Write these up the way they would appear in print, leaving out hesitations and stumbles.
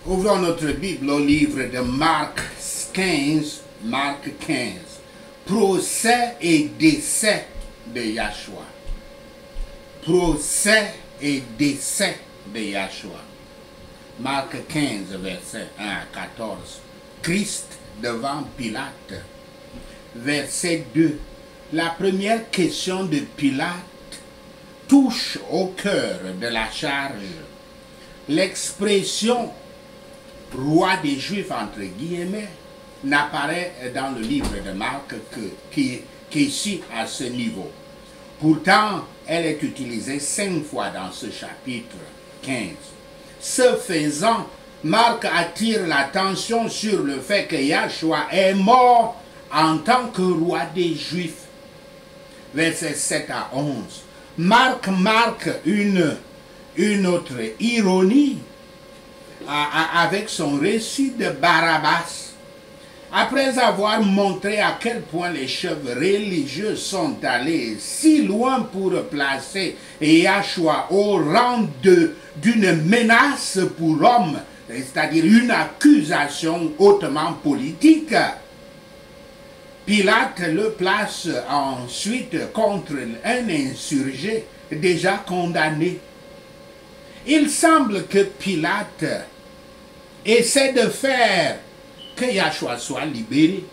Ouvrons notre Bible au livre de Marc 15, Marc 15. Procès et décès de Yahshua. Procès et décès de Yahshua. Marc 15, verset 1 à 14. Christ devant Pilate. Verset 2. La première question de Pilate touche au cœur de la charge. L'expression roi des Juifs, entre guillemets, n'apparaît dans le livre de Marc qu'ici à ce niveau. Pourtant, elle est utilisée 5 fois dans ce chapitre 15. Ce faisant, Marc attire l'attention sur le fait que Yahshua est mort en tant que roi des Juifs. Versets 7 à 11. Marc marque une autre ironie avec son récit de Barabbas. Après avoir montré à quel point les chefs religieux sont allés si loin pour placer Yahshua au rang d'une menace pour l'homme, c'est-à-dire une accusation hautement politique, Pilate le place ensuite contre un insurgé déjà condamné. Il semble que Pilate essaie de faire que Yahshua soit libéré.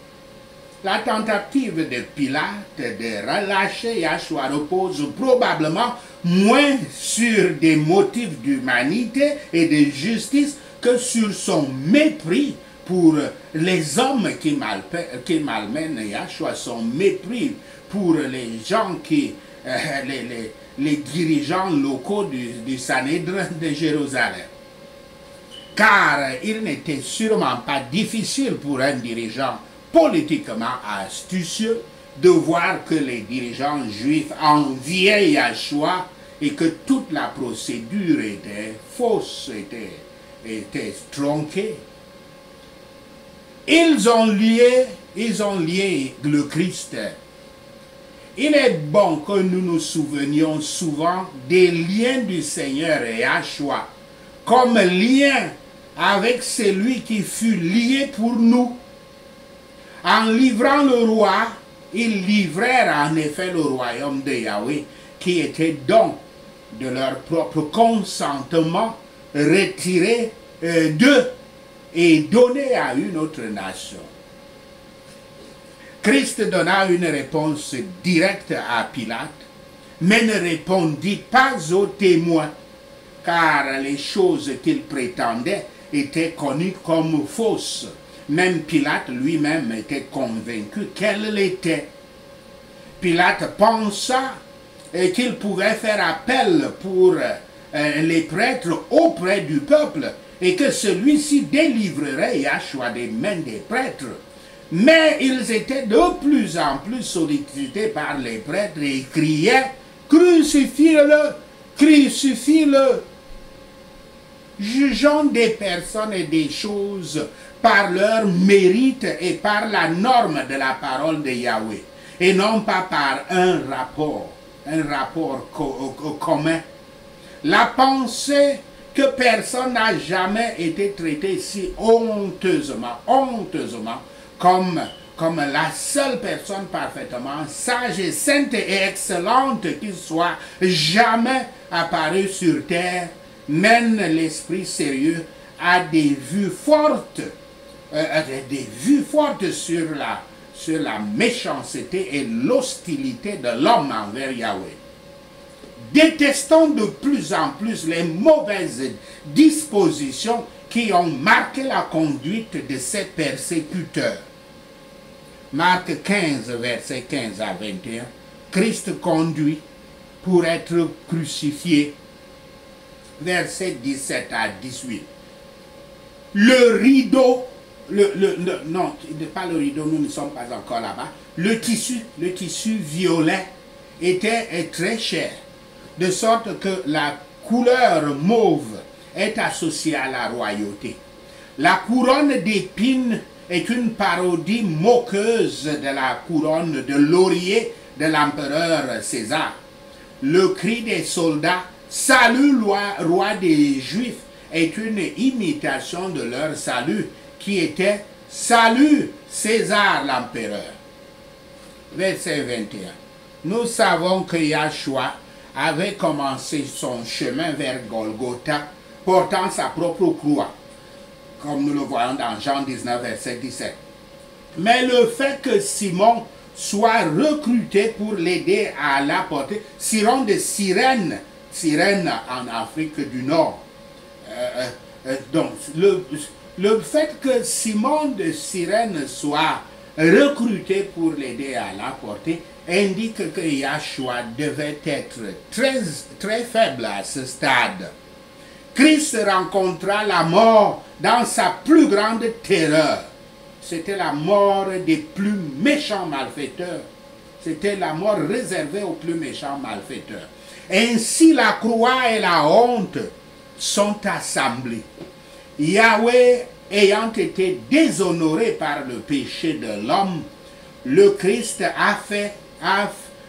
La tentative de Pilate de relâcher Yahshua repose probablement moins sur des motifs d'humanité et de justice que sur son mépris pour les hommes qui malmènent Yahshua, son mépris pour les gens les dirigeants locaux du Sanhédrin de Jérusalem. Car il n'était sûrement pas difficile pour un dirigeant politiquement astucieux de voir que les dirigeants juifs enviaient Yahshua et que toute la procédure était fausse, était tronquée. Ils ont lié le Christ. Il est bon que nous nous souvenions souvent des liens du Seigneur et Yahshua comme lien avec celui qui fut lié pour nous. En livrant le roi, ils livrèrent en effet le royaume de Yahweh qui était don de leur propre consentement retiré d'eux et donné à une autre nation. Christ donna une réponse directe à Pilate, mais ne répondit pas aux témoins, car les choses qu'il prétendait étaient connues comme fausses. Même Pilate lui-même était convaincu qu'elles l'étaient. Pilate pensa qu'il pouvait faire appel pour les prêtres auprès du peuple et que celui-ci délivrerait Yahshua des mains des prêtres. Mais ils étaient de plus en plus sollicités par les prêtres et criaient « Crucifie-le! Crucifie-le » Jugeons des personnes et des choses par leur mérite et par la norme de la parole de Yahweh, et non pas par un rapport commun. La pensée que personne n'a jamais été traité si honteusement, comme la seule personne parfaitement sage et sainte et excellente qui soit jamais apparue sur terre, mène l'esprit sérieux à des vues fortes sur la méchanceté et l'hostilité de l'homme envers Yahweh. Détestons de plus en plus les mauvaises dispositions qui ont marqué la conduite de ces persécuteurs. Marc 15, verset 15 à 21, Christ conduit pour être crucifié. Verset 17 à 18. Le rideau, non, pas le rideau, nous ne sommes pas encore là-bas. Le tissu violet était très cher, de sorte que la couleur mauve est associée à la royauté. La couronne d'épines est une parodie moqueuse de la couronne de laurier de l'empereur César. Le cri des soldats « Salut, roi des Juifs » est une imitation de leur salut, qui était « Salut César l'empereur ». Verset 21. Nous savons que Yahshua avait commencé son chemin vers Golgotha, portant sa propre croix, comme nous le voyons dans Jean 19, verset 17. Mais le fait que Simon soit recruté pour l'aider à la porter, Simon de Cyrène en Afrique du Nord. Donc, le fait que Simon de Cyrène soit recruté pour l'aider à la porter indique que Yahshua devait être très faible à ce stade. Christ rencontra la mort dans sa plus grande terreur. C'était la mort des plus méchants malfaiteurs. C'était la mort réservée aux plus méchants malfaiteurs. Ainsi, la croix et la honte sont assemblées. Yahweh ayant été déshonoré par le péché de l'homme, le Christ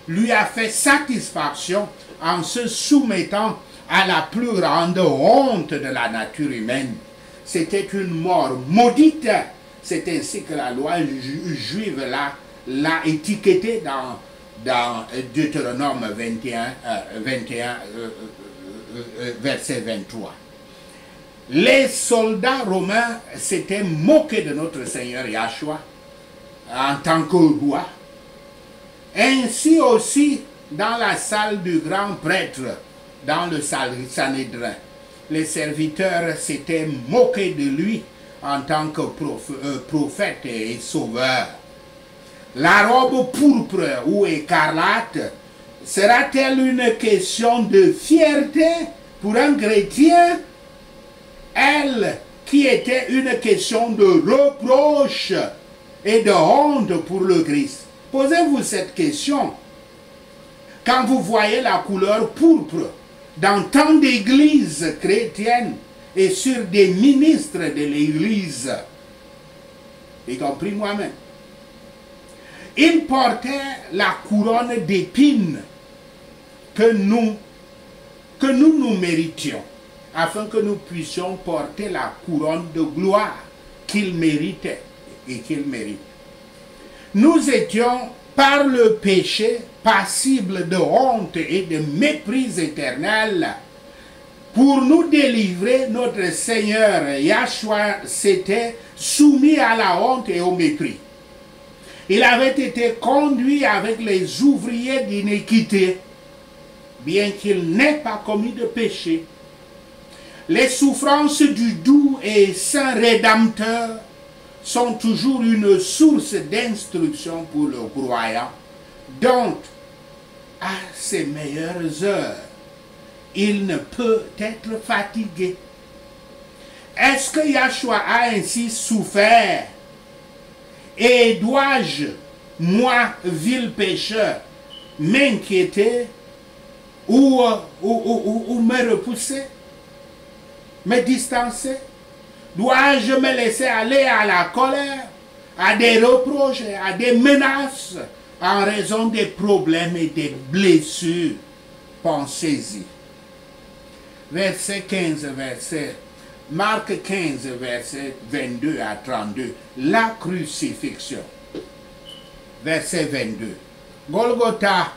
lui a fait satisfaction en se soumettant à la plus grande honte de la nature humaine. C'était une mort maudite. C'est ainsi que la loi juive l'a étiqueté dans Deutéronome 21, verset 23. Les soldats romains s'étaient moqués de notre Seigneur Yahshua en tant que roi. Ainsi aussi, dans la salle du grand prêtre, dans le Sanhédrin, les serviteurs s'étaient moqués de lui en tant que prophète et sauveur. La robe pourpre ou écarlate sera-t-elle une question de fierté pour un chrétien? Elle qui était une question de reproche et de honte pour le Christ. Posez-vous cette question. Quand vous voyez la couleur pourpre dans tant d'églises chrétiennes et sur des ministres de l'église, y compris moi-même, ils portaient la couronne d'épines que nous méritions, afin que nous puissions porter la couronne de gloire qu'ils méritaient et qu'ils méritent. Nous étions par le péché passibles de honte et de mépris éternel. Pour nous délivrer, notre Seigneur Yahshua s'était soumis à la honte et au mépris. Il avait été conduit avec les ouvriers d'iniquité, bien qu'il n'ait pas commis de péché. Les souffrances du doux et saint Rédempteur sont toujours une source d'instruction pour le croyant. Donc, à ses meilleures heures, il ne peut être fatigué. Est-ce que Yahshua a ainsi souffert? Et dois-je, moi, vil pécheur, m'inquiéter ou me repousser, me distancer? Dois-je me laisser aller à la colère, à des reproches, à des menaces, en raison des problèmes et des blessures? Pensez-y. Verset 15, Marc 15, verset 22 à 32. La crucifixion. Verset 22. Golgotha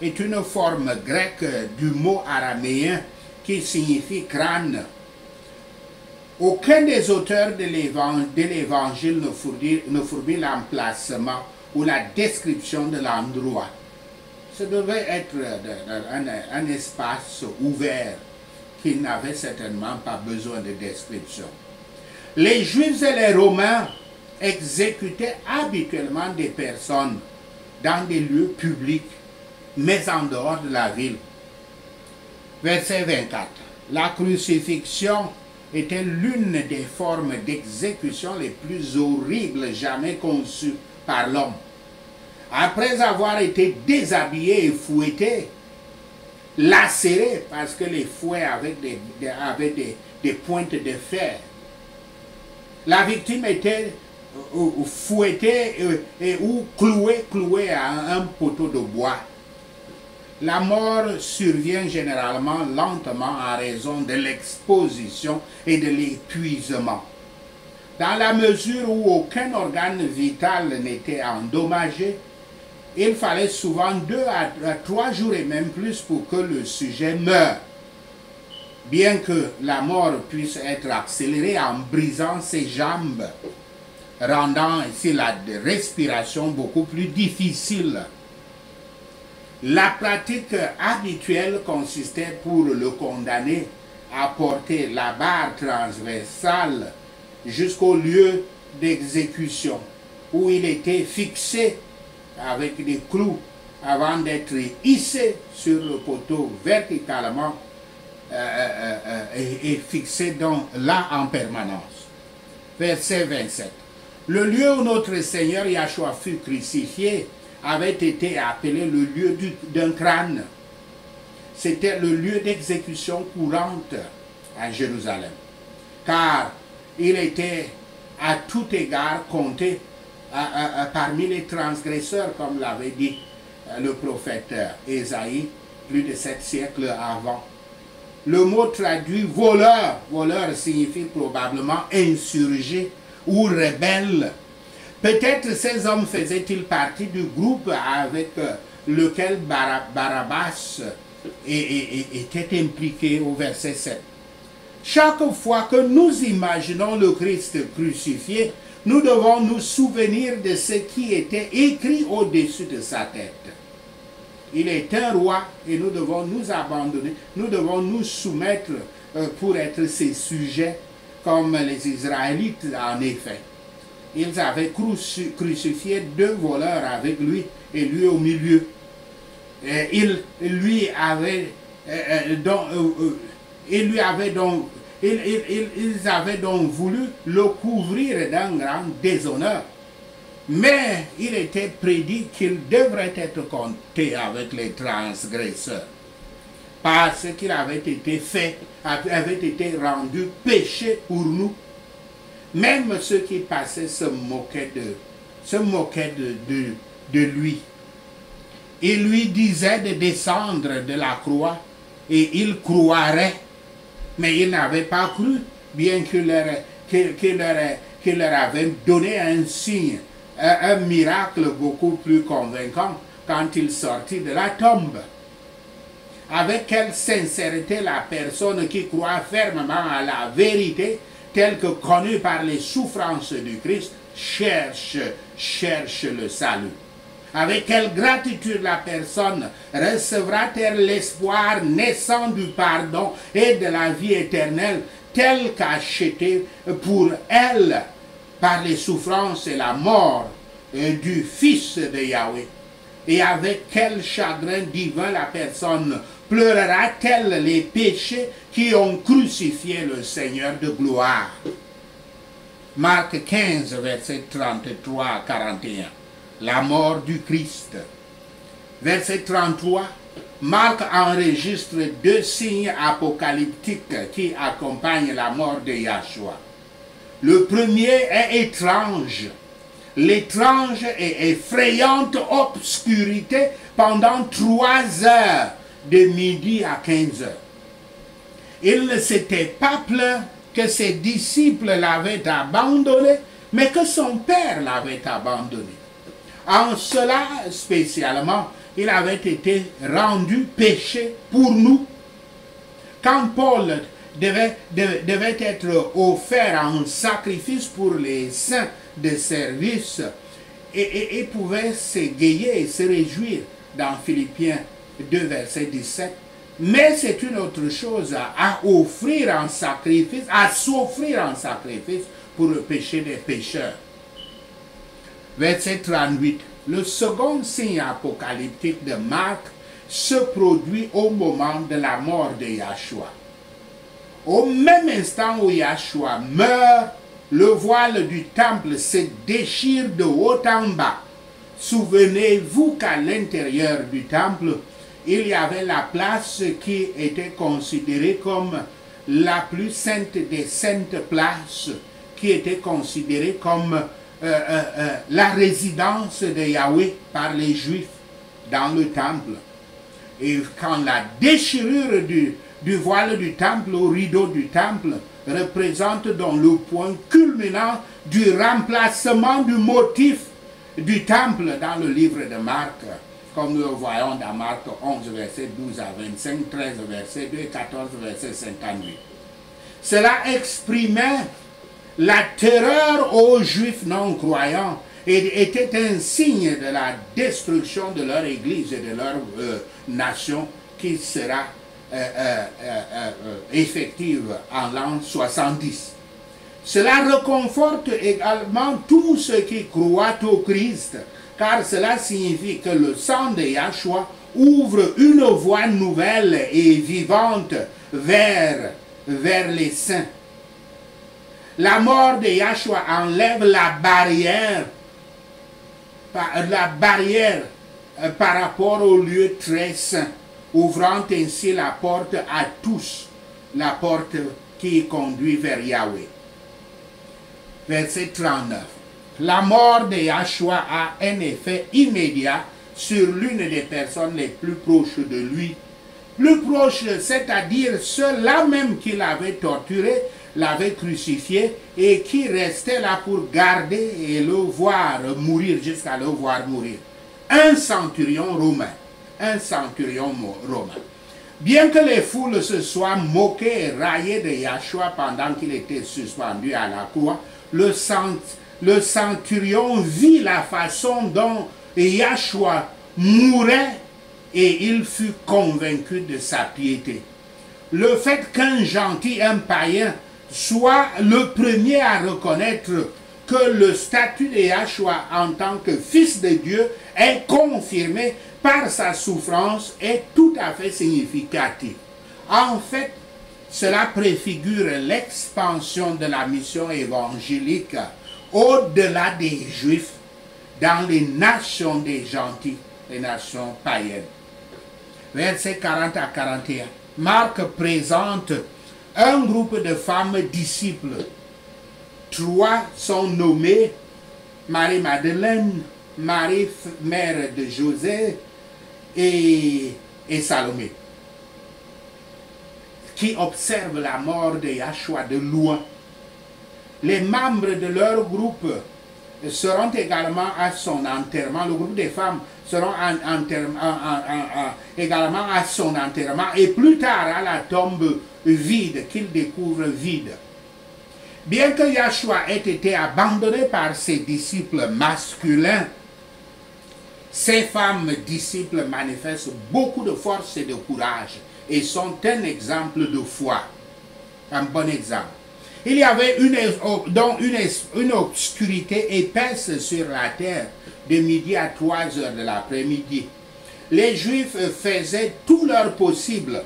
est une forme grecque du mot araméen qui signifie crâne. Aucun des auteurs de l'évangile ne fournit l'emplacement ou la description de l'endroit. Ce devait être un espace ouvert qui n'avait certainement pas besoin de description. Les Juifs et les Romains exécutaient habituellement des personnes dans des lieux publics, mais en dehors de la ville. Verset 24. La crucifixion était l'une des formes d'exécution les plus horribles jamais conçues par l'homme. Après avoir été déshabillé et fouetté, lacéré, parce que les fouets avaient des pointes de fer, la victime était fouettée ou clouée à un poteau de bois. La mort survient généralement lentement en raison de l'exposition et de l'épuisement. Dans la mesure où aucun organe vital n'était endommagé, il fallait souvent 2 à 3 jours et même plus pour que le sujet meure. Bien que la mort puisse être accélérée en brisant ses jambes, rendant ainsi la respiration beaucoup plus difficile. La pratique habituelle consistait pour le condamné à porter la barre transversale jusqu'au lieu d'exécution, où il était fixé avec des clous avant d'être hissé sur le poteau verticalement et fixé donc là en permanence. Verset 27. Le lieu où notre Seigneur Yahshua fut crucifié avait été appelé le lieu d'un crâne. C'était le lieu d'exécution courante à Jérusalem, car il était à tout égard compté parmi les transgresseurs, comme l'avait dit le prophète Ésaïe plus de 7 siècles avant. Le mot traduit voleur, voleur signifie probablement insurgé ou rebelle. Peut-être ces hommes faisaient-ils partie du groupe avec lequel Barabbas était impliqué au verset 7. Chaque fois que nous imaginons le Christ crucifié, nous devons nous souvenir de ce qui était écrit au-dessus de sa tête. Il est un roi et nous devons nous abandonner, nous devons nous soumettre pour être ses sujets comme les Israélites en effet. Ils avaient crucifié 2 voleurs avec lui et lui au milieu. Ils avaient donc voulu le couvrir d'un grand déshonneur. Mais il était prédit qu'il devrait être compté avec les transgresseurs, parce qu'il avait été fait, avait été rendu péché pour nous. Même ceux qui passaient se moquaient de lui. Il lui disait de descendre de la croix et il croirait. Mais il n'avait pas cru, bien qu'il leur avait donné un signe, un miracle beaucoup plus convaincant quand il sortit de la tombe. Avec quelle sincérité la personne qui croit fermement à la vérité, telle que connue par les souffrances du Christ, cherche le salut. Avec quelle gratitude la personne recevra-t-elle l'espoir naissant du pardon et de la vie éternelle, tel qu'acheté pour elle par les souffrances et la mort du Fils de Yahweh. Et avec quel chagrin divin la personne pleurera-t-elle les péchés qui ont crucifié le Seigneur de gloire. Marc 15, verset 33 à 41. La mort du Christ. Verset 33, Marc enregistre 2 signes apocalyptiques qui accompagnent la mort de Yahshua. Le premier est étrange. L'étrange et effrayante obscurité pendant 3 heures, de midi à 15 heures. Il ne s'était pas plaint que ses disciples l'avaient abandonné, mais que son Père l'avait abandonné. En cela, spécialement, il avait été rendu péché pour nous. Quand Paul devait être offert en sacrifice pour les saints de service, et pouvait s'égayer et se réjouir dans Philippiens 2, verset 17. Mais c'est une autre chose à offrir en sacrifice, à s'offrir en sacrifice pour le péché des pécheurs. Verset 38. Le second signe apocalyptique de Marc se produit au moment de la mort de Yahshua. Au même instant où Yahshua meurt, le voile du temple se déchire de haut en bas. Souvenez-vous qu'à l'intérieur du temple, il y avait la place qui était considérée comme la plus sainte des saintes places, qui était considérée comme la résidence de Yahweh par les Juifs dans le temple. Et quand la déchirure du voile du temple au rideau du temple représente donc le point culminant du remplacement du motif du temple dans le livre de Marc, comme nous le voyons dans Marc 11, verset 12 à 25, 13, verset 2, 14, verset 58. Cela exprimait la terreur aux Juifs non-croyants et était un signe de la destruction de leur Église et de leur nation qui sera effective en l'an 70. Cela réconforte également tous ceux qui croient au Christ, car cela signifie que le sang de Yahshua ouvre une voie nouvelle et vivante vers les saints. La mort de Yahshua enlève la barrière par rapport au lieu très saint, ouvrant ainsi la porte à tous, la porte qui conduit vers Yahweh. Verset 39. La mort de Yahshua a un effet immédiat sur l'une des personnes les plus proches de lui. Plus proche, c'est-à-dire ceux-là même qui l'avaient torturé, l'avaient crucifié et qui restaient là pour garder et le voir mourir, jusqu'à le voir mourir. Un centurion romain. Un centurion romain. Bien que les foules se soient moquées et raillées de Yahshua pendant qu'il était suspendu à la croix, le centurion vit la façon dont Yahshua mourait et il fut convaincu de sa piété. Le fait qu'un gentil, un païen, soit le premier à reconnaître que le statut de Yahshua en tant que fils de Dieu est confirmé par sa souffrance est tout à fait significatif. En fait, cela préfigure l'expansion de la mission évangélique au-delà des Juifs dans les nations des gentils, les nations païennes. Versets 40 à 41. Marc présente un groupe de femmes disciples. 3 sont nommées Marie-Madeleine, Marie, mère de José, et Salomé, qui observent la mort de Yahshua de loin. Les membres de leur groupe seront également à son enterrement. Le groupe des femmes seront également à son enterrement et plus tard à la tombe vide, qu'ils découvrent vide. Bien que Yahshua ait été abandonné par ses disciples masculins, ces femmes disciples manifestent beaucoup de force et de courage et sont un exemple de foi, un bon exemple. Il y avait une obscurité épaisse sur la terre de midi à 3 heures de l'après-midi. Les Juifs faisaient tout leur possible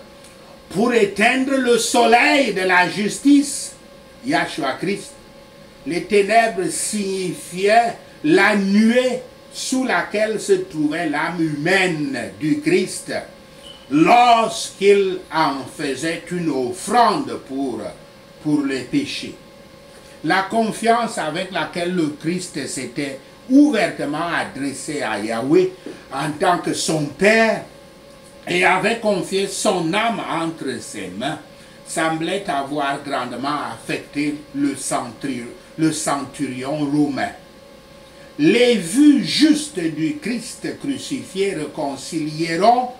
pour éteindre le soleil de la justice, Yahshua Christ. Les ténèbres signifiaient la nuée sous laquelle se trouvait l'âme humaine du Christ lorsqu'il en faisait une offrande pour les péchés. La confiance avec laquelle le Christ s'était ouvertement adressé à Yahweh en tant que son Père et avait confié son âme entre ses mains semblait avoir grandement affecté le centurion romain. Les vues justes du Christ crucifié réconcilieront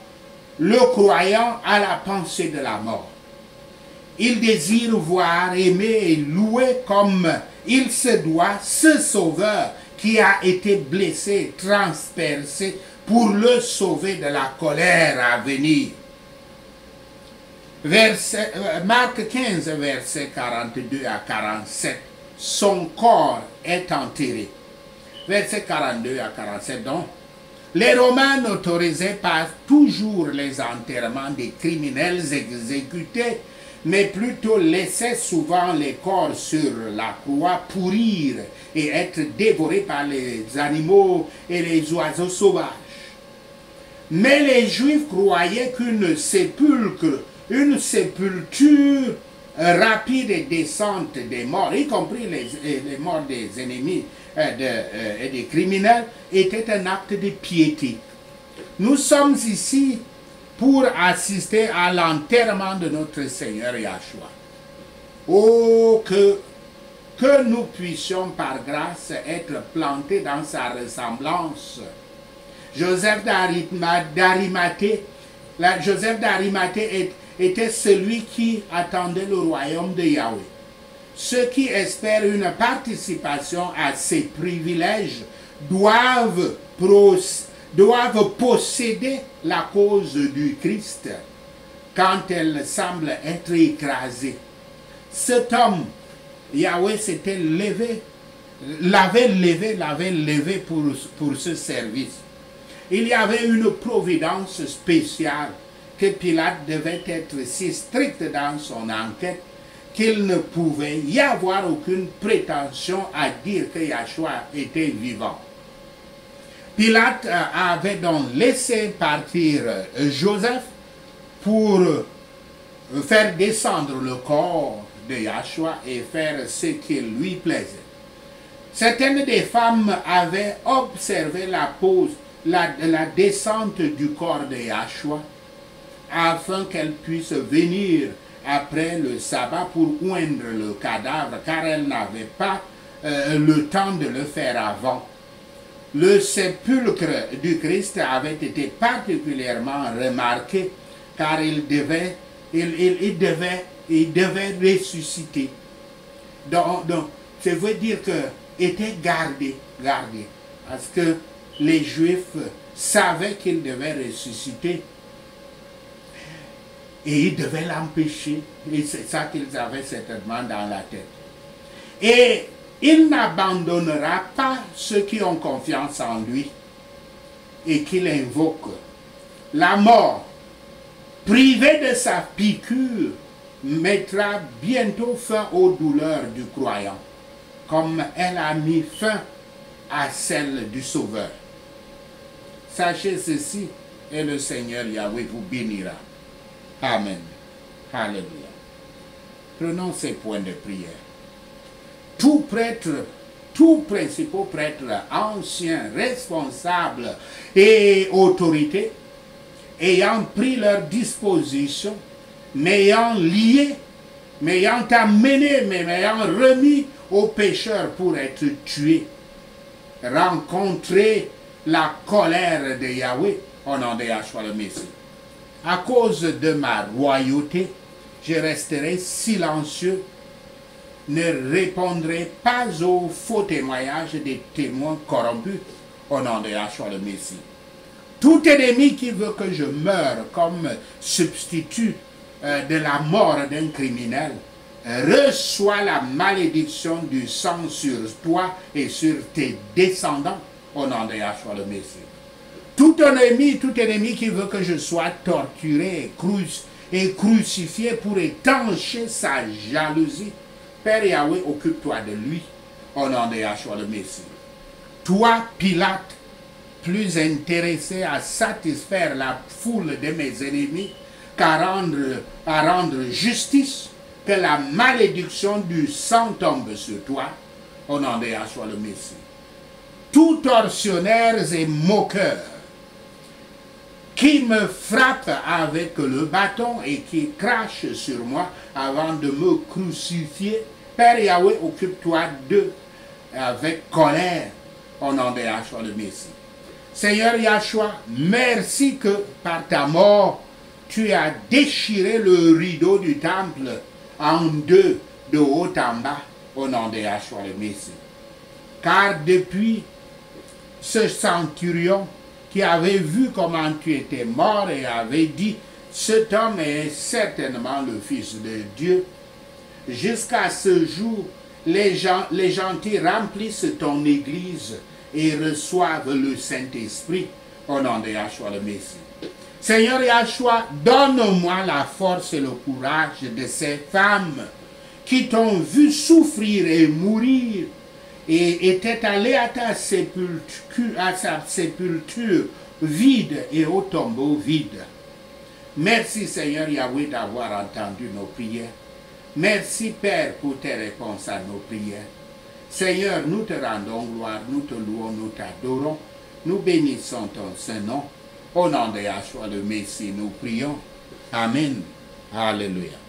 le croyant à la pensée de la mort. Il désire voir, aimer et louer comme il se doit ce Sauveur qui a été blessé, transpercé pour le sauver de la colère à venir. Marc 15, versets 42 à 47. Son corps est enterré. Versets 42 à 47, donc. Les Romains n'autorisaient pas toujours les enterrements des criminels exécutés, mais plutôt laissaient souvent les corps sur la croix pourrir et être dévorés par les animaux et les oiseaux sauvages. Mais les Juifs croyaient qu'une sépulture rapide et descente des morts, y compris les morts des ennemis et des criminels, était un acte de piété. Nous sommes ici pour assister à l'enterrement de notre Seigneur Yahshua. Oh, que nous puissions par grâce être plantés dans sa ressemblance. Joseph d'Arimathée était celui qui attendait le royaume de Yahweh. Ceux qui espèrent une participation à ces privilèges doivent posséder la cause du Christ quand elle semble être écrasée. Cet homme, Yahweh l'avait levé pour ce service. Il y avait une providence spéciale que Pilate devait être si strict dans son enquête qu'il ne pouvait y avoir aucune prétention à dire que Yahshua était vivant. Pilate avait donc laissé partir Joseph pour faire descendre le corps de Yahshua et faire ce qui lui plaisait. Certaines des femmes avaient observé la descente du corps de Yahshua afin qu'elles puissent venir après le sabbat pour oindre le cadavre, car elles n'avaient pas le temps de le faire avant. Le sépulcre du Christ avait été particulièrement remarqué car il devait ressusciter. Donc, ça veut dire qu'il était gardé, parce que les Juifs savaient qu'il devait ressusciter et ils devaient l'empêcher. Et c'est ça qu'ils avaient certainement dans la tête. Et il n'abandonnera pas ceux qui ont confiance en lui et qui l'invoquent. La mort, privée de sa piqûre, mettra bientôt fin aux douleurs du croyant, comme elle a mis fin à celle du Sauveur. Sachez ceci, et le Seigneur Yahweh vous bénira. Amen. Alléluia. Prenons ces points de prière. Tout prêtre, tout principal prêtre, ancien, responsable et autorité, ayant pris leur disposition, m'ayant lié, m'ayant amené, m'ayant remis aux pécheurs pour être tués, rencontrer la colère de Yahweh au nom de Yahshua le Messie. À cause de ma royauté, je resterai silencieux, ne répondrai pas aux faux témoignages des témoins corrompus au nom de Yahshua le Messie. Tout ennemi qui veut que je meure comme substitut de la mort d'un criminel reçoit la malédiction du sang sur toi et sur tes descendants au nom de Yahshua le Messie. Tout ennemi qui veut que je sois torturé et crucifié pour étancher sa jalousie, Père Yahweh, occupe-toi de lui au nom de Yahshua le Messie. Toi, Pilate, plus intéressé à satisfaire la foule de mes ennemis qu'à rendre justice, que la malédiction du sang tombe sur toi au nom de Yahshua le Messie. Tous tortionnaires et moqueurs qui me frappent avec le bâton et qui crachent sur moi avant de me crucifier, Père Yahweh, occupe-toi d'eux avec colère au nom de Yahshua le Messie. Seigneur Yahshua, merci que par ta mort, tu as déchiré le rideau du temple en deux, de haut en bas, au nom de Yahshua le Messie. Car depuis ce centurion qui avait vu comment tu étais mort et avait dit, cet homme est certainement le Fils de Dieu, jusqu'à ce jour, les gentils remplissent ton église et reçoivent le Saint-Esprit au nom de Yahshua le Messie. Seigneur Yahshua, donne-moi la force et le courage de ces femmes qui t'ont vu souffrir et mourir et étaient allées à ta sépulture vide et au tombeau vide. Merci Seigneur Yahweh d'avoir entendu nos prières. Merci Père pour tes réponses à nos prières. Seigneur, nous te rendons gloire, nous te louons, nous t'adorons, nous bénissons ton Saint-Nom. Au nom de Yahshua le Messie, nous prions. Amen. Alléluia.